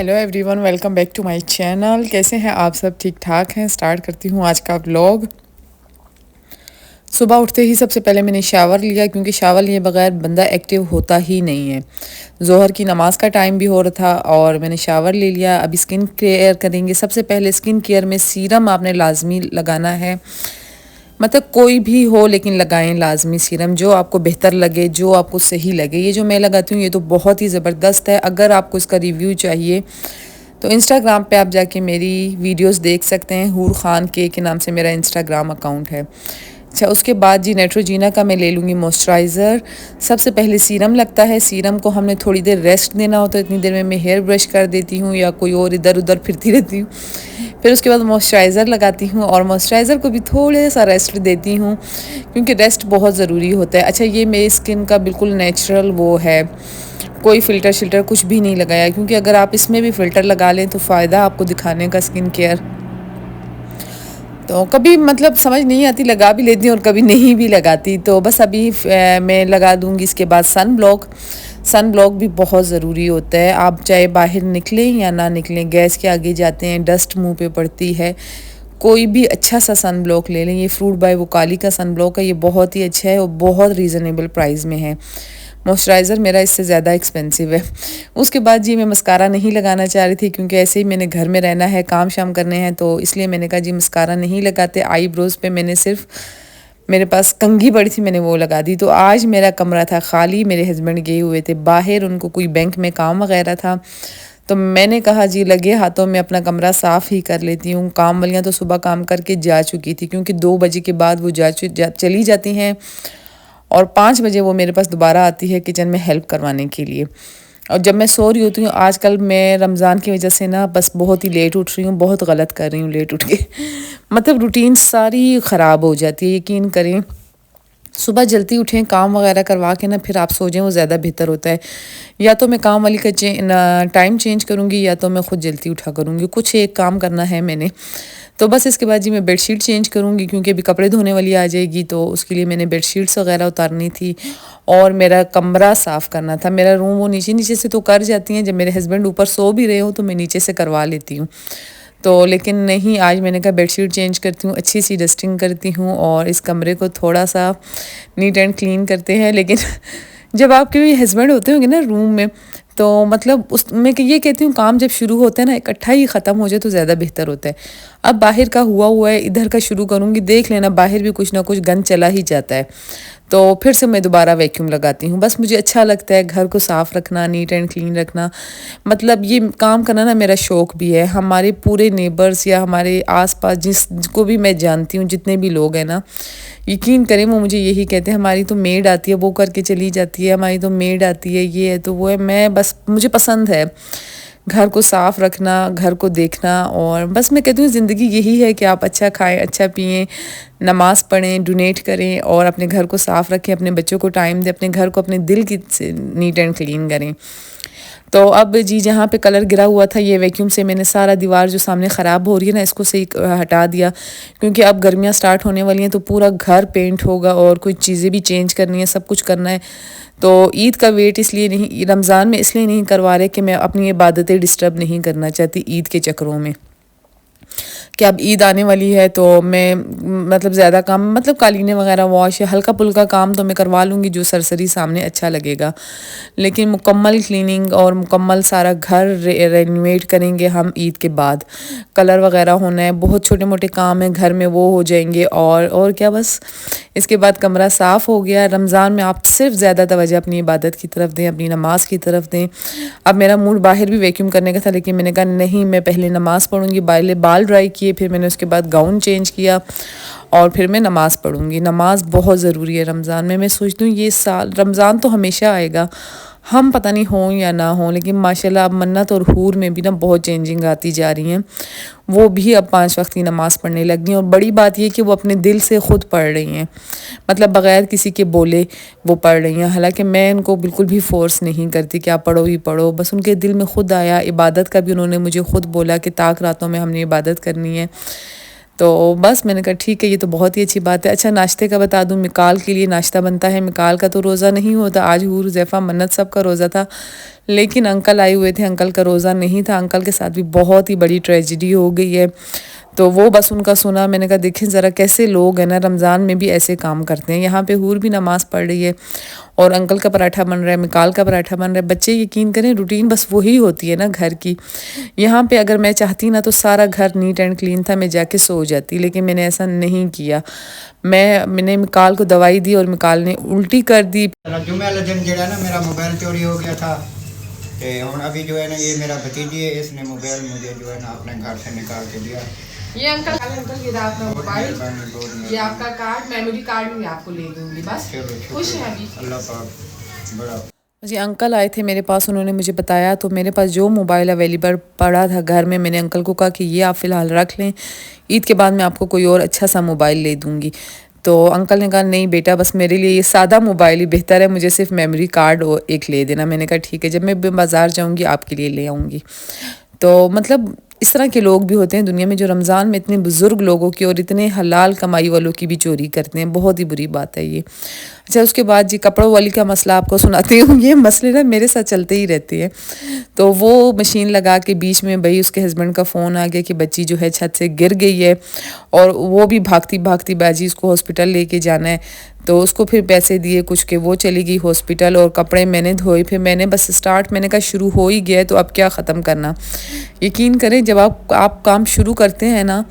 Hello everyone, welcome back to my channel. कैसे हैं आप सब? ठीक ठाक हैं। स्टार्ट करती हूँ आज का व्लॉग। सुबह उठते ही सबसे पहले मैंने शावर लिया, क्योंकि शावर लिए बगैर बंदा एक्टिव होता ही नहीं है। ज़ोहर की नमाज का टाइम भी हो रहा था और मैंने शावर ले लिया। अभी स्किन केयर करेंगे। सबसे पहले स्किन केयर में सीरम आपने लाजमी लगाना है। मतलब कोई भी हो लेकिन लगाएं लाजमी सीरम, जो आपको बेहतर लगे, जो आपको सही लगे। ये जो मैं लगाती हूँ ये तो बहुत ही ज़बरदस्त है। अगर आपको इसका रिव्यू चाहिए तो इंस्टाग्राम पे आप जाके मेरी वीडियोस देख सकते हैं। हूर खान के नाम से मेरा इंस्टाग्राम अकाउंट है। अच्छा, उसके बाद जी नेट्रोजीना का मैं ले लूँगी मॉइस्चराइज़र। सबसे पहले सीरम लगता है। सीरम को हमने थोड़ी देर रेस्ट देना होता है। इतनी देर में मैं हेयर ब्रश कर देती हूँ या कोई और इधर उधर फिरती रहती हूँ। फिर उसके बाद मॉइस्चराइज़र लगाती हूँ और मॉइस्चराइज़र को भी थोड़े सा रेस्ट देती हूँ, क्योंकि रेस्ट बहुत ज़रूरी होता है। अच्छा, ये मेरी स्किन का बिल्कुल नेचुरल वो है, कोई फ़िल्टर शिल्टर कुछ भी नहीं लगाया, क्योंकि अगर आप इसमें भी फ़िल्टर लगा लें तो फ़ायदा आपको दिखाने का स्किन केयर। तो कभी मतलब समझ नहीं आती, लगा भी लेती हूँ और कभी नहीं भी लगाती। तो बस अभी मैं लगा दूँगी। इसके बाद सन ब्लॉक। सन ब्लॉक भी बहुत ज़रूरी होता है। आप चाहे बाहर निकलें या ना निकलें, गैस के आगे जाते हैं, डस्ट मुंह पे पड़ती है, कोई भी अच्छा सा सन ब्लॉक ले लें। ये फ्रूट बाय वोकाली का सन ब्लॉक है। ये बहुत ही अच्छा है और बहुत रीज़नेबल प्राइस में है। मॉइस्चराइज़र मेरा इससे ज़्यादा एक्सपेंसिव है। उसके बाद जी मैं मस्कारा नहीं लगाना चाह रही थी, क्योंकि ऐसे ही मैंने घर में रहना है, काम शाम करने हैं, तो इसलिए मैंने कहा जी मस्कारा नहीं लगाते। आईब्रोज़ पे मैंने सिर्फ, मेरे पास कंघी पड़ी थी, मैंने वो लगा दी। तो आज मेरा कमरा था खाली। मेरे हस्बैंड गए हुए थे बाहर, उनको कोई बैंक में काम वगैरह था। तो मैंने कहा जी लगे हाथों में अपना कमरा साफ़ ही कर लेती हूँ। काम वालियाँ तो सुबह काम करके जा चुकी थी, क्योंकि 2 बजे के बाद वो चली जाती हैं और 5 बजे वो मेरे पास दोबारा आती है किचन में हेल्प करवाने के लिए। और जब मैं सो रही होती हूँ, आजकल मैं रमज़ान की वजह से ना बस बहुत ही लेट उठ रही हूँ, बहुत गलत कर रही हूँ लेट उठ के। मतलब रूटीन सारी ख़राब हो जाती है। यकीन करें, सुबह जल्दी उठें, काम वगैरह करवा के ना फिर आप सो जाएं, वो ज़्यादा बेहतर होता है। या तो मैं काम वाली का टाइम चेंज करूँगी या तो मैं ख़ुद जल्दी उठा करूँगी। कुछ एक काम करना है मैंने। तो बस इसके बाद जी मैं बेडशीट चेंज करूँगी, क्योंकि अभी कपड़े धोने वाली आ जाएगी, तो उसके लिए मैंने बेडशीट्स वगैरह उतारनी थी और मेरा कमरा साफ़ करना था। मेरा रूम वो नीचे नीचे से तो कर जाती हैं, जब मेरे हस्बैंड ऊपर सो भी रहे हो तो मैं नीचे से करवा लेती हूँ। तो लेकिन नहीं, आज मैंने कहा बेडशीट चेंज करती हूँ, अच्छी सी डस्टिंग करती हूँ और इस कमरे को थोड़ा सा नीट एंड क्लीन करते हैं। लेकिन जब आपके भी हस्बैंड होते होंगे ना रूम में, तो मतलब उसमें ये कहती हूँ काम जब शुरू होता है ना, इकट्ठा ही ख़त्म हो जाए तो ज़्यादा बेहतर होता है। अब बाहर का हुआ है, इधर का शुरू करूँगी। देख लेना बाहर भी कुछ ना कुछ गंद चला ही जाता है, तो फिर से मैं दोबारा वैक्यूम लगाती हूँ। बस मुझे अच्छा लगता है घर को साफ़ रखना, नीट एंड क्लीन रखना। मतलब ये काम करना ना मेरा शौक़ भी है। हमारे पूरे नेबर्स या हमारे आसपास जिसको भी मैं जानती हूँ, जितने भी लोग हैं ना, यकीन करें वो मुझे यही कहते हैं, हमारी तो मेड आती है, वो करके चली जाती है, हमारी तो मेड आती है, ये है तो वो है। मैं बस, मुझे पसंद है घर को साफ़ रखना, घर को देखना। और बस मैं कहती हूँ ज़िंदगी यही है कि आप अच्छा खाएं, अच्छा पिएं, नमाज़ पढ़ें, डोनेट करें और अपने घर को साफ़ रखें, अपने बच्चों को टाइम दें, अपने घर को अपने दिल की से नीट एंड क्लीन करें। तो अब जी जहाँ पे कलर गिरा हुआ था, ये वैक्यूम से मैंने सारा दीवार जो सामने ख़राब हो रही है ना, इसको सही हटा दिया, क्योंकि अब गर्मियाँ स्टार्ट होने वाली हैं तो पूरा घर पेंट होगा और कुछ चीज़ें भी चेंज करनी है, सब कुछ करना है। तो ईद का वेट इसलिए नहीं, रमज़ान में इसलिए नहीं करवा रहे कि मैं अपनी इबादतें डिस्टर्ब नहीं करना चाहती ईद के चक्करों में, कि अब ईद आने वाली है तो मैं मतलब ज़्यादा काम, मतलब कालीने वगैरह वॉश या हल्का पुल्का काम तो मैं करवा लूँगी जो सरसरी सामने अच्छा लगेगा। लेकिन मुकम्मल क्लीनिंग और मुकम्मल सारा घर रेनोवेट करेंगे हम ईद के बाद। कलर वगैरह होना है, बहुत छोटे मोटे काम है घर में, वो हो जाएंगे। और क्या, बस इसके बाद कमरा साफ़ हो गया। रमज़ान में आप सिर्फ ज़्यादा तवज्जो अपनी इबादत की तरफ दें, अपनी नमाज की तरफ दें। अब मेरा मूड बाहर भी वैक्यूम करने का था, लेकिन मैंने कहा नहीं, मैं पहले नमाज़ पढ़ूँगी। बाल ड्राई किए, फिर मैंने उसके बाद गाउन चेंज किया और फिर मैं नमाज़ पढ़ूँगी। नमाज बहुत ज़रूरी है रमज़ान में। मैं सोचती हूँ ये साल रमज़ान तो हमेशा आएगा, हम पता नहीं हों या ना हों, लेकिन माशाल्लाह अब मन्नत और हूर में भी ना बहुत चेंजिंग आती जा रही हैं। वो भी अब 5 वक्त की नमाज़ पढ़ने लग गई हैं और बड़ी बात ये कि वो अपने दिल से ख़ुद पढ़ रही हैं, मतलब बग़ैर किसी के बोले वो पढ़ रही हैं। हालांकि मैं उनको बिल्कुल भी फ़ोर्स नहीं करती कि आप पढ़ो ही पढ़ो, बस उनके दिल में ख़ुद आया। इबादत का भी उन्होंने मुझे ख़ुद बोला कि ताक रातों में हमने इबादत करनी है। तो बस मैंने कहा ठीक है, ये तो बहुत ही अच्छी बात है। अच्छा, नाश्ते का बता दूँ, मिकाल के लिए नाश्ता बनता है। मिकाल का तो रोज़ा नहीं होता, आज हूर हुज़ैफ़ा मन्नत सब का रोज़ा था, लेकिन अंकल आए हुए थे, अंकल का रोज़ा नहीं था। अंकल के साथ भी बहुत ही बड़ी ट्रेजेडी हो गई है, तो वो बस उनका सुना। मैंने कहा देखें ज़रा कैसे लोग हैं ना, रमज़ान में भी ऐसे काम करते हैं। यहाँ पे हूर भी नमाज़ पढ़ रही है और अंकल का पराठा बन रहा है, मिकाल का पराठा बन रहा है। बच्चे यकीन करें, रूटीन बस वही होती है ना घर की। यहाँ पे अगर मैं चाहती ना तो सारा घर नीट एंड क्लीन था, मैं जाके सो जाती, लेकिन मैंने ऐसा नहीं किया। मैंने मिकाल को दवाई दी और मिकाल ने उल्टी कर दी। जुमे वाले दिन जो है ना मेरा मोबाइल चोरी हो गया था, तो अभी जो है ना ये मेरा भतीजी है, इसने मोबाइल मुझे जो है ना अपने घर से निकाल के दिया। ये अंकल ये रहा अपना मोबाइल, ये आपका कार्ड, मेमोरी कार्ड भी आपको ले दूंगी। बस खुश है अभी, अल्लाह पाक बड़ा। जी अंकल आए थे मेरे पास, उन्होंने मुझे बताया, तो मेरे पास जो मोबाइल अवेलेबल पड़ा था घर में, मैंने अंकल को कहा कि ये आप फ़िलहाल रख लें, ईद के बाद मैं आपको कोई और अच्छा सा मोबाइल ले दूँगी। तो अंकल ने कहा नहीं बेटा, बस मेरे लिए ये सादा मोबाइल ही बेहतर है, मुझे सिर्फ मेमोरी कार्ड और एक ले देना। मैंने कहा ठीक है, जब मैं बाज़ार जाऊँगी आपके लिए ले आऊँगी। तो मतलब इस तरह के लोग भी होते हैं दुनिया में, जो रमज़ान में इतने बुज़ुर्ग लोगों की और इतने हलाल कमाई वालों की भी चोरी करते हैं। बहुत ही बुरी बात है ये। अच्छा, उसके बाद जी कपड़ों वाली का मसला आपको सुनाती हूँ। ये मसले ना मेरे साथ चलते ही रहते हैं। तो वो मशीन लगा के बीच में भाई उसके हस्बैंड का फ़ोन आ गया कि बच्ची जो है छत से गिर गई है, और वो भी भागती भागती बाजी उसको हॉस्पिटल लेके जाना है। तो उसको फिर पैसे दिए कुछ के, वो चली गई हॉस्पिटल, और कपड़े मैंने धोए। फिर मैंने बस स्टार्ट, मैंने कहा शुरू हो ही गया है तो अब क्या ख़त्म करना। यकीन करें, जब आप काम शुरू करते हैं ना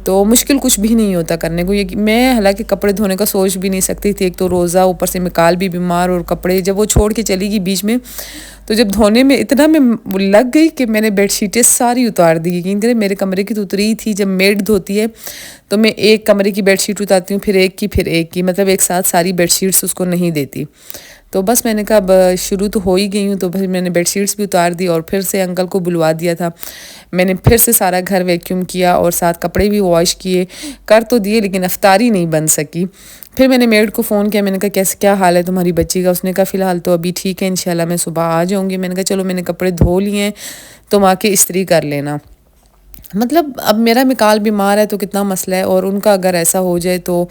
तो मुश्किल कुछ भी नहीं होता करने को। ये मैं हालांकि कपड़े धोने का सोच भी नहीं सकती थी, एक तो रोज़ा, ऊपर से मिकाल भी बीमार, और कपड़े जब वो छोड़ के चली गई बीच में, तो जब धोने में इतना मैं लग गई कि मैंने बेडशीटें सारी उतार दी। यकीन करें, मेरे कमरे की तो उतरी ही थी। जब मेड धोती है तो मैं एक कमरे की बेडशीट उतारती हूँ, फिर एक की, फिर एक की, मतलब एक साथ सारी बेडशीट्स उसको नहीं देती। तो बस मैंने कहा अब शुरू तो हो ही गई हूँ, तो फिर मैंने बेडशीट्स भी उतार दी और फिर से अंकल को बुलवा दिया था। मैंने फिर से सारा घर वैक्यूम किया और साथ कपड़े भी वॉश किए, कर तो दिए, लेकिन अफ्तारी नहीं बन सकी। फिर मैंने मेड को फ़ोन किया, मैंने कहा कैसे, क्या हाल है तुम्हारी बच्ची का? उसने कहा फ़िलहाल तो अभी ठीक है, इंशाल्लाह मैं सुबह आ जाऊँगी। मैंने कहा चलो, मैंने कपड़े धो लिए हैं, तुम आके इस्त्री कर लेना। मतलब अब मेरा मिकाल बीमार है तो कितना मसला है, और उनका अगर ऐसा हो जाए तो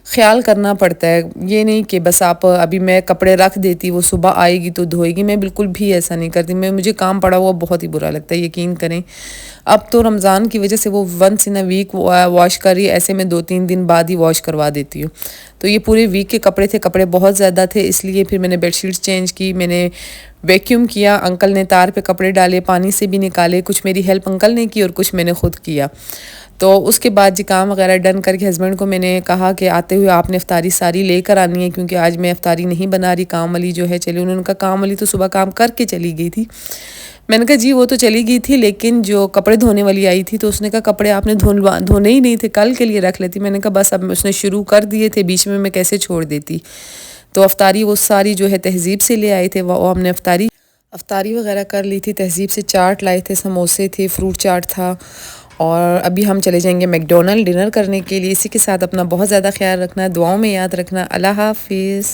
ख्याल करना पड़ता है। ये नहीं कि बस आप अभी मैं कपड़े रख देती, वो सुबह आएगी तो धोएगी, मैं बिल्कुल भी ऐसा नहीं करती। मुझे काम पड़ा हुआ बहुत ही बुरा लगता है, यकीन करें। अब तो रमज़ान की वजह से वो once in a week wash कर रही है, ऐसे में 2-3 दिन बाद ही वॉश करवा देती हूँ। तो ये पूरे वीक के कपड़े थे, कपड़े बहुत ज़्यादा थे, इसलिए फिर मैंने बेडशीट्स चेंज की, मैंने वैक्यूम किया, अंकल ने तार पे कपड़े डाले, पानी से भी निकाले, कुछ मेरी हेल्प अंकल ने की और कुछ मैंने खुद किया। तो उसके बाद जी काम वगैरह डन करके हस्बैंड को मैंने कहा कि आते हुए आपने इफ्तारी सारी लेकर आनी है, क्योंकि आज मैं इफ्तारी नहीं बना रही, काम वाली जो है चली। उन्होंने कहा काम वाली तो सुबह काम करके चली गई थी। मैंने कहा जी वो तो चली गई थी, लेकिन जो कपड़े धोने वाली आई थी तो उसने कहा कपड़े आपने धोने ही नहीं थे, कल के लिए रख लेती। मैंने कहा बस अब उसने शुरू कर दिए थे, बीच में मैं कैसे छोड़ देती। तो अफ्तारी वो सारी जो है तहज़ीब से ले आए थे, वो हमने अफ्तारी वगैरह कर ली थी। तहज़ीब से चाट लाए थे, समोसे थे, फ्रूट चाट था, और अभी हम चले जाएंगे मैकडोनल्ड डिनर करने के लिए। इसी के साथ अपना बहुत ज़्यादा ख्याल रखना, दुआओं में याद रखना। अल्लाह हाफिज़।